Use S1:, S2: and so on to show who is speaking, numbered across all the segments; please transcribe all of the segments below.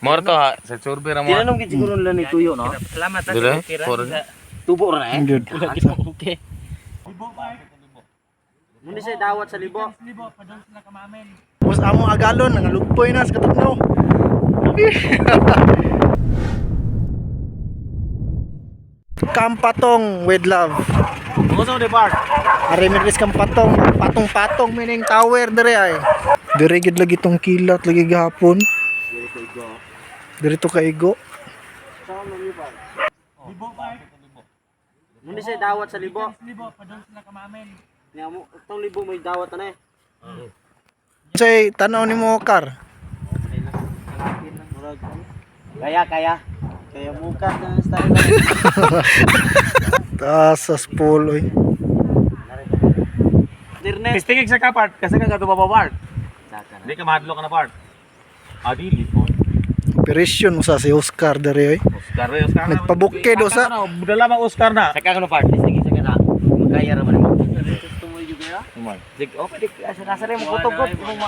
S1: Morto ha, sa survey ra mo.
S2: Tinanong gid siguro nila ni Tuyo, no?
S3: Salamat sa
S1: Dire,
S3: tira.
S1: for-
S2: Tubo ra eh.
S4: Good.
S3: Wala gid mo okay.
S2: Muna siya dawat sa libo.
S4: Tapos amo agalon nangalugpoy na sa katugnaw. Kampatong with love.
S2: Gusto mo di park?
S4: Ari midris kampatong, patong-patong mining tower dire ay. Dire gid lagi tong kilat lagi gahapon. Dire to kaigo.
S2: Saan mo libo? Libo park. Muna siya dawat sa libo.
S3: Libo pa daw sila kamamen.
S2: Niya mo tong libo may dawat na eh.
S4: Say tanaw nimo kar.
S2: Kaya. Kaya muka na style.
S4: Taas sa spool oy.
S2: Dirne.
S1: Pistingig sa ka part kasi ka gato pa part. Hindi ka mahadlo ka na part. Dili po.
S4: Operation mo sa si Oscar dire oy.
S1: Oscar.
S4: Nagpabukid o sa-
S1: Budala bang Oscar na.
S2: Saka ko part, sige na. Magkaya ra man mo. Gusto mo yung kaya? Dig okay dig asa rin mo kutog-kutog mo.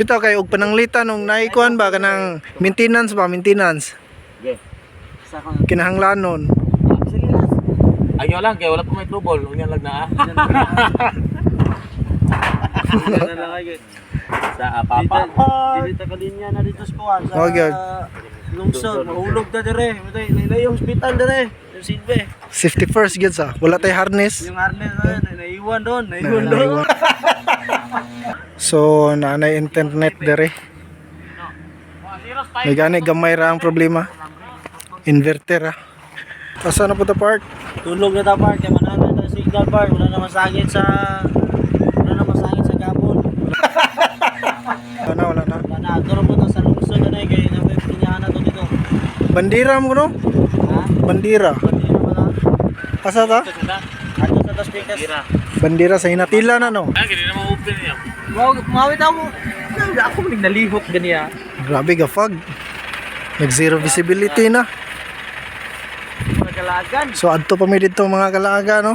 S4: Bitaw kay og pananglitan nung naikuan ba kanang maintenance ba maintenance
S2: Okay. Sa ko.
S4: kinahanglanon.
S2: Sige na.
S1: Ayaw lang kay wala pa may trouble. Unya lang na.
S2: Ano lang ay.
S1: Sa papa.
S2: Dito ka linya na dito sa kuwan sa
S4: Oh, good.
S2: lungsod, mahulog ta dire. Matay nilay yung hospital dire. Yung silbe.
S4: Safety first gyud sa. Wala tay harness.
S2: Yung harness na naiwan doon, naiwan doon.
S4: So nanay internet dire. May gani gamay ra ang problema. Inverter ah. Asa na po ta park?
S2: Tulog na ta park, kaya manana na signal park, wala na masangit sa gabon.
S4: Wala na.
S2: Wala na, turo po to sa lungsod na eh, kaya na may pinyahan na to dito.
S4: Bandira mo no?
S2: Ha?
S4: Bandira.
S2: Pati na pala.
S4: Asa ta?
S2: Ato sa tas pikas.
S4: Bandira sa hinatila na no.
S1: Ah, hindi na ma-open niya.
S2: Wow, mawit ako. Ako may nalihok ganiya.
S4: Grabe gafag. Nag zero visibility na.
S2: Magalagan.
S4: So adto pa mi dito mga kalaga no.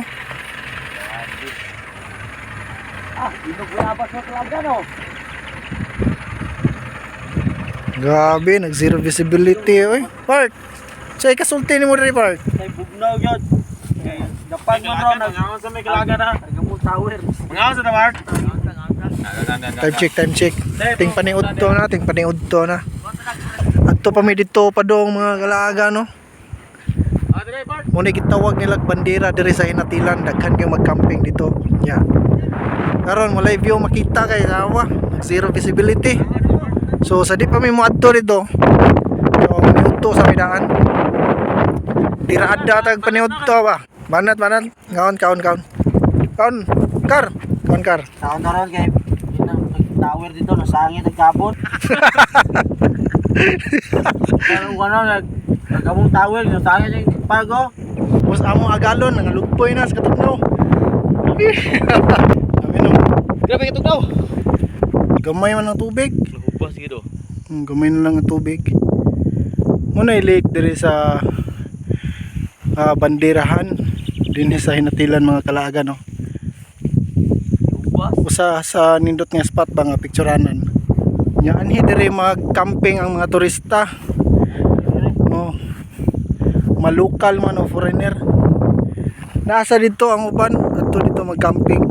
S2: Inog na ba sa talaga no?
S4: Grabe nag zero visibility oy. Park. Say kasulti nimo diri park.
S2: Kay bugnaw yun. Dapat mo ron,
S1: Ngayon sa may kalaga na.
S2: nagkamong tower.
S1: Ngayon sa tawar.
S4: Time check. Ting paniudto na. Adto pa mi dito pa dong mga kalaga no.
S1: Dire part.
S4: Muna gitawag nila bandera diri sa hinatilan daghan kay mag-camping dito. Yeah. Karon mo live view makita kay awa, zero visibility. So sa di pa mi moadto dito. So minuto sa midaan. Tiraada tag paniudto ba. Banat. Kaon. Kar.
S2: Taon na ron kay tower dito, nasangit ang gabon. Nagkamong tower, nasangit yung pago.
S4: Tapos amo agalon nangalugpoy na sa katugnaw. Aminom.
S2: Grabe ka daw.
S4: Gamay man ang tubig.
S1: Lupa sige do.
S4: Gamay na lang ang tubig. Muna i-lake diri sa banderahan din sa hinatilan mga kalaga no. Usa sa nindot nga spot ba nga picturanan. Nya anhi diri mag-camping ang mga turista. Oh. Malokal man o foreigner. Nasa dito ang uban adto dito mag-camping.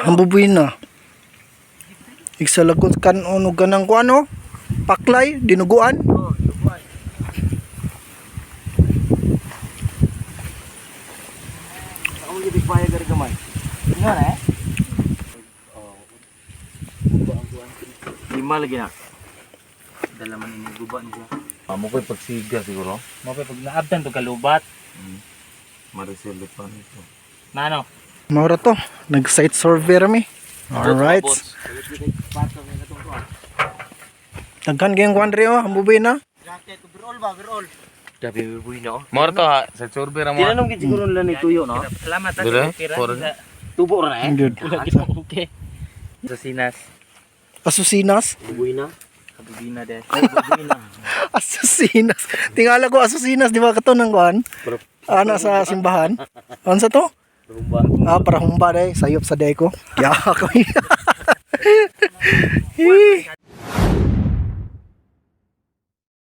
S4: Ang bubuin na. Igsalagot kan ono ganang kuano? Paklay dinuguan.
S2: Ako gid paya gari gamay. Nga na eh. Lima lagi na. Dala man ini guban siya.
S1: Amo ko'y pagsiga siguro.
S3: Mo pa pag naabtan to kalubat.
S1: Maricel pa nito.
S3: Nano?
S4: Maura to. Nag-site survey rami. Alright. Daghan kayong kuandre oh, ang bubuin na.
S2: Jacket, overall.
S1: Dabi bubuin na. Morto ha, sa survey ra mo.
S2: Tinanong gid siguro nila ni Tuyo, no?
S3: Salamat sa
S1: Dire,
S3: tira.
S1: for-
S2: Tubo ra na eh.
S4: Good.
S3: Wala gid mo okay. Sa sinas.
S4: Asusinas.
S2: Tuboy na.
S3: Kabubina de.
S4: Asusinas. Tingala ko asusinas, di ba kato ng kuan? Ana sa simbahan. Ano sa to?
S2: Rumba.
S4: Para humba day, sayop sa day ko. Kaya ako.